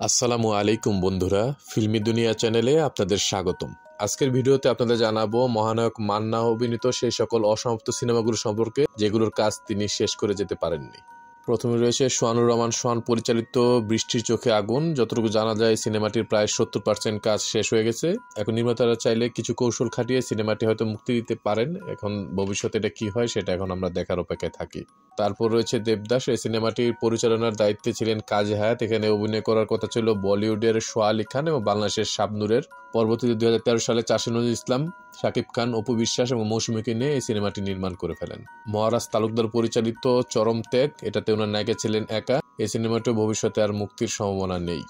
আসসালামু আলাইকুম বন্ধুরা, ফিল্মি দুনিয়া চ্যানেলে আপনাদের স্বাগতম। আজকের ভিডিওতে আপনাদের জানাবো মহানায়ক মান্না অভিনীত সেই সকল অসমাপ্ত সিনেমাগুলো সম্পর্কে যেগুলোর কাজ তিনি শেষ করে যেতে পারেননি। প্রথমে রয়েছে সোহানুর রহমান সোহান পরিচালিত বৃষ্টির চোখে আগুন। যতটুকু জানা যায় সিনেমাটির প্রায় 70% কাজ শেষ হয়ে গেছে। এখন নির্মাতারা চাইলে কিছু কৌশল খাটিয়ে সিনেমাটি হয়তো মুক্তি দিতে পারেন। এখন ভবিষ্যতে এটা কি হয় সেটা এখন আমরা দেখার অপেক্ষায় থাকি। তারপর রয়েছে দেবদাস। এই সিনেমাটির পরিচালনার দায়িত্বে ছিলেন কাজী হায়াত। এখানে অভিনয় করার কথা ছিল বলিউডের সোয়া আলী খান এবং বাংলাদেশের শাবনূরের। পরবর্তীতে 2013 সালে চাষী নজরুল ইসলাম, শাকিব খান, অপু বিশ্বাস এবং মৌসুমীকে নিয়ে এই সিনেমাটি নির্মাণ করে ফেলেন। মহারাজ তালুকদার পরিচালিত চরম ত্যাগ, এটাতে ওনার নায়িকা ছিলেন একা। এই সিনেমাটিও ভবিষ্যতে আর মুক্তির সম্ভাবনা নেই।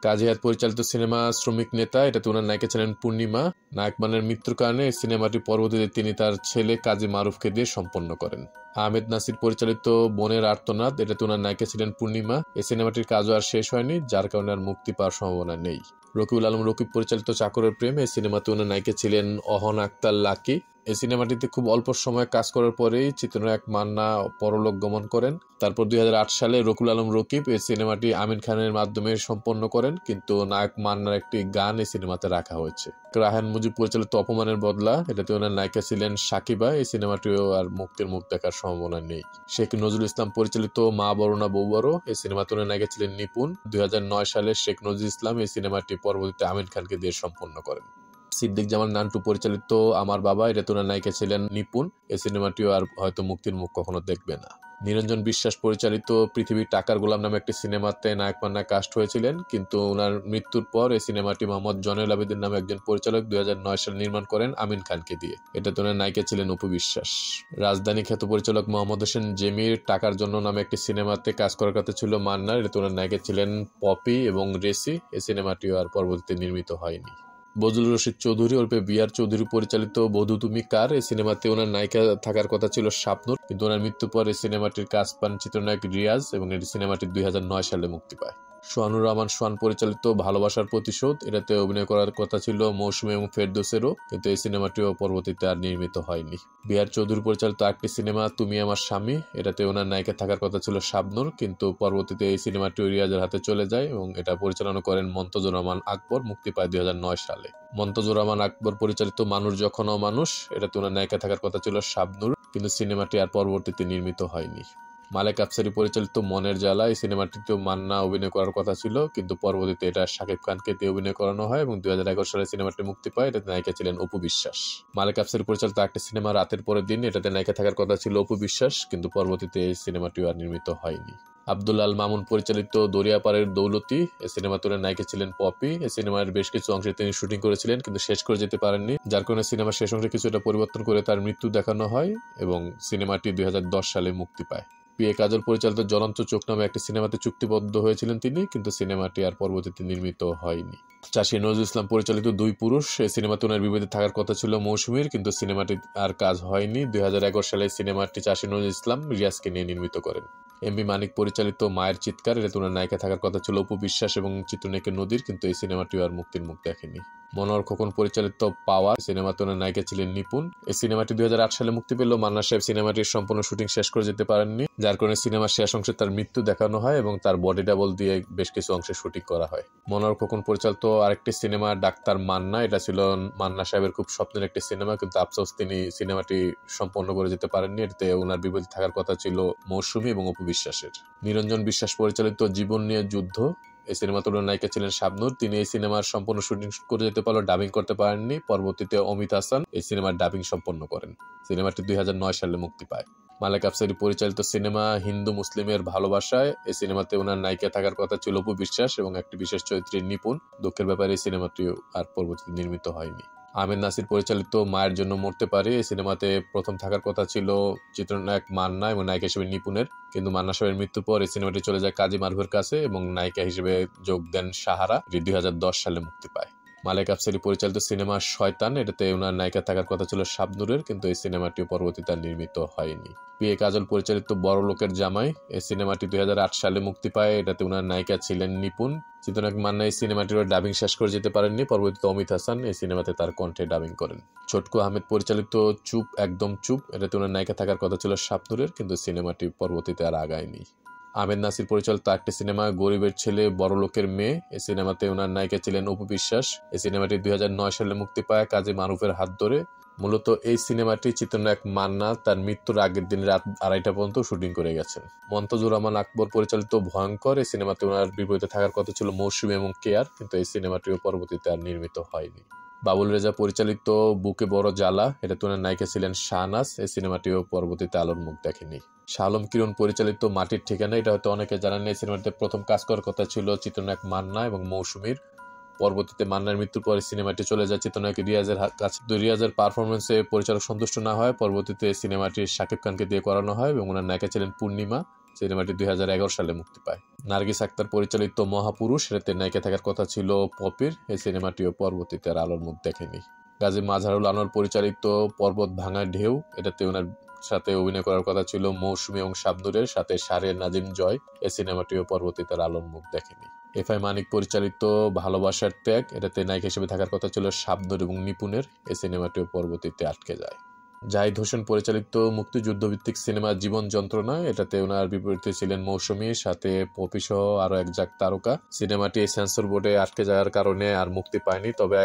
কাজী হায়াত পরিচালিত সিনেমা শ্রমিক নেতা, এটাতে ওনার নায়িকা ছিলেন পূর্ণিমা। নায়ক মানের মৃত্যুর কারণে এই সিনেমাটি পরবর্তীতে তিনি তার ছেলে কাজী মারুফকে দিয়ে সম্পন্ন করেন। আহমেদ নাসির পরিচালিত বনের আর্তনাদ, এটাতে ওনার নায়িকা ছিলেন পূর্ণিমা। এই সিনেমাটির কাজও আর শেষ হয়নি, যার কারণে আর মুক্তি পাওয়ার সম্ভাবনা নেই। রকিবুল আলম রকিব পরিচালিত চাকরের প্রেম, এই সিনেমাতে ওনার নায়িকা ছিলেন অহন আক্তার লাকি। এই সিনেমাটিতে খুব অল্প সময় কাজ করার পরেই চিত্রনায়ক মান্না পরলোক গমন করেন। তারপর 2008 সালে রকিবুল আলম রকিব এই সিনেমাটি আমিন খানের মাধ্যমে সম্পন্ন করেন, কিন্তু নায়ক মান্নার একটি গান এই সিনেমাতে রাখা হয়েছে। রায়হান মুজিব পরিচালিত অপমানের বদলা, এটাতে ওনার নায়িকা ছিলেন সাকিবা। এই সিনেমাটিও আর মুক্তির মুখ দেখার সম্ভাবনা নেই। শেখ নজরুল ইসলাম পরিচালিত মা বড় না বউ বড়, এই সিনেমাতে ওনার নায়িকা ছিলেন নিপুণ। 2009 সালে শেখ নজরুল ইসলাম এই সিনেমাটি পরবর্তীতে আমিন খানকে দিয়ে সম্পন্ন করেন। সিদ্দিক জামাল নান্টু পরিচালিত আমার বাবা, এটাতে ওনার নায়িকা ছিলেন নিপুণ। এই সিনেমাটিও আর হয়তো মুক্তির মুখ কখনো দেখবে না। নিরঞ্জন বিশ্বাস পরিচালিত পৃথিবীর টাকার গোলাম নামে একটি সিনেমাতে নায়ক মান্না কাস্ট হয়েছিলেন, কিন্তু ওনার মৃত্যুর পর এই সিনেমাটি মোহাম্মদ জয়নুল আবেদিন নামে একজন পরিচালক 2009 সালে নির্মাণ করেন আমিন খানকে দিয়ে। এটাতে ওনার নায়িকা ছিলেন অপু বিশ্বাস। রাজধানী খ্যাত পরিচালক মোহাম্মদ হোসেন জেমির টাকার জন্য নামে একটি সিনেমাতে কাজ করার কথা ছিল মান্নার। এটাতে ওনার নায়িকা ছিলেন পপি এবং রেসি। এই সিনেমাটিও আর পরবর্তীতে নির্মিত হয়নি। বজলুর রশিদ চৌধুরী ওরফে বিআর চৌধুরী পরিচালিত বধূ তুমি কার, এই সিনেমাতে ওনার নায়িকা থাকার কথা ছিল শাবনূর, কিন্তু ওনার মৃত্যুর পর এই সিনেমাটির কাজ পান চিত্রনায়ক রিয়াজ এবং এই সিনেমাটি 2009 সালে মুক্তি পায়। সোহানুর রহমান সোহান পরিচালিত ভালোবাসার প্রতিশোধ, এটাতে অভিনয় করার কথা ছিল মৌসুমী এবং ফেরদৌসেরও, কিন্তু এই সিনেমাটিও পরবর্তীতে আর নির্মিত হয়নি। বিআর চৌধুরী পরিচালিত আরেকটি সিনেমা তুমি আমার স্বামী, এটাতে ওনার নায়িকা থাকার কথা ছিল শাবনূর, কিন্তু পরবর্তীতে এই সিনেমাটিও রিয়াজের হাতে চলে যায় এবং এটা পরিচালনা করেন মন্তজুর রহমান আকবর। মুক্তি পায় 2009 সালে। মন্তজুর রহমান আকবর পরিচালিত মানুষ যখন অমানুষ, এটাতে ওনার নায়িকা থাকার কথা ছিল শাবনূর, কিন্তু সিনেমাটি আর পরবর্তীতে নির্মিত হয়নি। মালেক আফসারি পরিচালিত মনের জ্বালা, এই সিনেমাটিতেও মান্না অভিনয় করার কথা ছিল, কিন্তু পরবর্তীতে এটা শাকিব খানকে দিয়ে অভিনয় করানো হয় এবং 2011 সালে সিনেমাটি মুক্তি পায়। এটাতে নায়িকা ছিলেন অপু বিশ্বাস। মালেক আফসারি পরিচালিত একটি সিনেমা রাতের পরের দিন, এটাতে নায়িকা থাকার কথা ছিল অপু বিশ্বাস, কিন্তু পরবর্তীতে এই সিনেমাটিও আর নির্মিত হয়নি। আব্দুল আল মামুন পরিচালিত দরিয়াপাড়ের দৌলতি, এই সিনেমাতে নায়িকা ছিলেন পপি। এই সিনেমার বেশ কিছু অংশে তিনি শুটিং করেছিলেন, কিন্তু শেষ করে যেতে পারেননি, যার কারণে সিনেমার শেষ অংশে কিছুটা পরিবর্তন করে তার মৃত্যু দেখানো হয় এবং সিনেমাটি 2010 সালে মুক্তি পায়। পিএ কাজল পরিচালিত জ্বলন্ত চোখ নামে একটি সিনেমাতে চুক্তিবদ্ধ হয়েছিলেন তিনি, কিন্তু সিনেমাটি আর পরবর্তীতে নির্মিত হয়নি। চাষী নজরুল ইসলাম পরিচালিত দুই পুরুষ, এই সিনেমাতে ওনার বিপরীতে থাকার কথা ছিল মৌসুমীর, কিন্তু সিনেমাটি আর কাজ হয়নি। 2011 সালে সিনেমাটি চাষী নজরুল ইসলাম রিয়াজকে নিয়ে নির্মিত করেন। এমবি মানিক পরিচালিত মায়ের চিৎকার, এটাতে ওনার নায়িকা থাকার কথা ছিল অপু বিশ্বাস এবং চিত্রনায়িকা নদীর, কিন্তু এই সিনেমাটিও আর মুক্তির মুখ দেখেনি। মনোহর খোকন পরিচালিত পাওয়া, সিনেমাতে ওনার নায়িকা ছিলেন নিপুণ। এই সিনেমাটি 2008 সালে মুক্তি পেলেও মান্না সাহেব সিনেমাটির সম্পূর্ণ শুটিং শেষ করে যেতে পারেননি, যার কারণে সিনেমার শেষ অংশে তার মৃত্যু দেখানো হয় এবং তার বডি ডাবল দিয়ে বেশ কিছু অংশে শুটিং করা হয়। মনোহর খোকন পরিচালিত আরেকটি সিনেমা ডাক্তার মান্না, এটা ছিল মান্না সাহেবের খুব স্বপ্নের একটি সিনেমা, কিন্তু আফসোস তিনি সিনেমাটি সম্পন্ন করে যেতে পারেননি। এতে ওনার বিপরীতে থাকার কথা ছিল মৌসুমী এবং অপু বিশ্বাসের। নিরঞ্জন বিশ্বাস পরিচালিত জীবন নিয়ে যুদ্ধ, এই সিনেমাতে ওনার নায়িকা ছিলেন শাবনূর। তিনি এই সিনেমার সম্পূর্ণ শুটিং করে যেতে পারলেও ডাবিং করতে পারেননি। পরবর্তীতে অমিত হাসান এই সিনেমার ডাবিং সম্পন্ন করেন। সিনেমাটি 2009 সালে মুক্তি পায়। মালেক আফসারি পরিচালিত সিনেমা হিন্দু মুসলিমের ভালোবাসায়, এই সিনেমাতে ওনার নায়িকা থাকার কথা ছিল অপু বিশ্বাস এবং একটি বিশেষ চরিত্রে নিপুণ। দুঃখের ব্যাপারে এই সিনেমাটিও আর পরবর্তীতে নির্মিত হয়নি। আহমেদ নাসির পরিচালিত মায়ের জন্য মরতে পারে, এই সিনেমাতে প্রথম থাকার কথা ছিল চিত্রনায়ক মান্না এবং নায়িকা হিসেবে নিপুণের, কিন্তু মান্না সাহেবের মৃত্যুর পর এই সিনেমাটি চলে যায় কাজী মারুফের কাছে এবং নায়িকা হিসেবে যোগ দেন সাহারা। 2010 সালে মুক্তি পায়। মালেক আফসারি পরিচালিত সিনেমা শয়তান, এটাতে ওনার নায়িকা থাকার কথা ছিল শাবনূরের, কিন্তু এই সিনেমাটিও পরবর্তীতে নির্মিত হয়নি। পিএ কাজল পরিচালিত বড় লোকের জামাই, এই সিনেমাটি 2008 সালে মুক্তি পায়। এটাতে ওনার নায়িকা ছিলেন নিপুণ। চিত্রনায়ক মান্না এই সিনেমাটির ডাবিং শেষ করে যেতে পারেননি। পরবর্তীতে অমিত হাসান এই সিনেমাতে তার কণ্ঠে ডাবিং করেন। ছোটকু আহমেদ পরিচালিত চুপ একদম চুপ, এটাতে ওনার নায়িকা থাকার কথা ছিল শাবনূরের, কিন্তু সিনেমাটি পরবর্তীতে আর আগায়নি। আহমেদ নাসির পরিচালিত একটি সিনেমা গরিবের ছেলে বড় লোকের মেয়ে। এই সিনেমাতে ওনার নায়িকা ছিলেন অপু বিশ্বাস। এই সিনেমাটি 2009 সালে মুক্তি পায় কাজী মারুফের হাত ধরে। মূলত এই সিনেমাটি চিত্রনায়ক মান্না তার মৃত্যুর আগের দিন রাত 2:30টা পর্যন্ত শুটিং করে গেছেন। মন্তজুর রহমান আকবর পরিচালিত ভয়ঙ্কর। এই সিনেমাতে ওনার বিপরীতে থাকার কথা ছিল মৌসুমী এবং কেয়ার, কিন্তু এই সিনেমাটিও পরবর্তীতে আর নির্মিত হয়নি। বাবুল রেজা পরিচালিত বুকে বড় জ্বালা, এটাতে ওনার নায়িকা ছিলেন শাহনাজ। এই সিনেমাটিও পরবর্তীতে আলোর মুখ দেখেনি। শাহ আলম কিরণ পরিচালিত মাটির ঠিকানা, এটা হয়তো অনেকে জানেন। এই সিনেমাটিতে প্রথম কাজ করার কথা ছিল চিত্রনায়ক মান্না এবং মৌসুমীর। পরবর্তীতে মান্নার মৃত্যুর পরে সিনেমাটি চলে যায় চিত্রনায়ক রিয়াজের কাছে। রিয়াজের পারফরমেন্সে পরিচালক সন্তুষ্ট না হয় পরবর্তীতে সিনেমাটি শাকিব খানকে দিয়ে করানো হয় এবং ওনার নায়িকা ছিলেন পূর্ণিমা। সিনেমাটি 2011 সালে মুক্তি পায়। নার্গিস আক্তার পরিচালিত মহাপুরুষ, এতে নায়িকা থাকার কথা ছিল পপির। এই সিনেমাটিও পরবর্তীতে আর আলোর মুখ দেখেনি। গাজী মাজহারুল আনোয়ার পরিচালিত পর্বত ভাঙা ঢেউ, এটাতে ওনার সাথে অভিনয় করার কথা ছিল মৌসুমী এবং শাবনুরের সাথে শাহরিয়ার নাজিম জয়। এই সিনেমাটিও পরবর্তীতে আর আলোর মুখ দেখেনি। এফআই মানিক পরিচালিত ভালোবাসার ত্যাগ, এটাতে নায়িকা হিসেবে থাকার কথা ছিল শাবনুর এবং নিপুণের। এই সিনেমাটিও পরবর্তীতে আটকে যায়। জাহিদ হোসেন পরিচালিত মুক্তিযুদ্ধভিত্তিক সিনেমা জীবন যন্ত্রণা, এটাতে ওনার বিপরীতে ছিলেন মৌসুমী, সাথে পপি সহ আরো এক ঝাঁক তারকা। সিনেমাটি সেন্সর বোর্ডে আটকে যাওয়ার কারণে আর মুক্তি পায়নি, তবে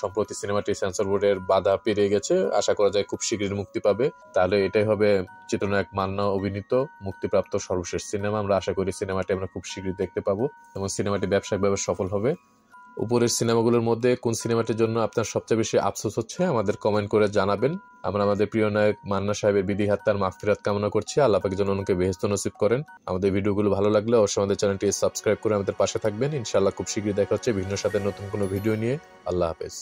সম্প্রতি সিনেমাটি সেন্সর বোর্ডের বাধা পেরিয়ে গেছে। আশা করা যায় খুব শীঘ্রই মুক্তি পাবে। তাহলে এটাই হবে চিত্রনায়ক মান্না অভিনীত মুক্তিপ্রাপ্ত সর্বশেষ সিনেমা। আমরা আশা করি সিনেমাটি আমরা খুব শীঘ্রই দেখতে পাবো এবং সিনেমাটি ব্যবসায়িকভাবে সফল হবে। উপরের সিনেমাগুলোর মধ্যে কোন সিনেমাটির জন্য আপনার সবচেয়ে বেশি আফসোস হচ্ছে আমাদের কমেন্ট করে জানাবেন। আমরা আমাদের প্রিয় নায়ক মান্না সাহেবের বিধি হাত্তার মাগফিরাত কামনা করছি। আল্লাহ পাক যেন ওনাকে বেহেশত নসিব করেন। আমাদের ভিডিওগুলো ভালো লাগলে অবশ্যই আমাদের চ্যানেলটি সাবস্ক্রাইব করে আমাদের পাশে থাকবেন। ইনশাআল্লাহ খুব শীঘ্রই দেখা হচ্ছে ভিন্ন সাথে নতুন কোনো ভিডিও নিয়ে। আল্লাহ হাফেজ।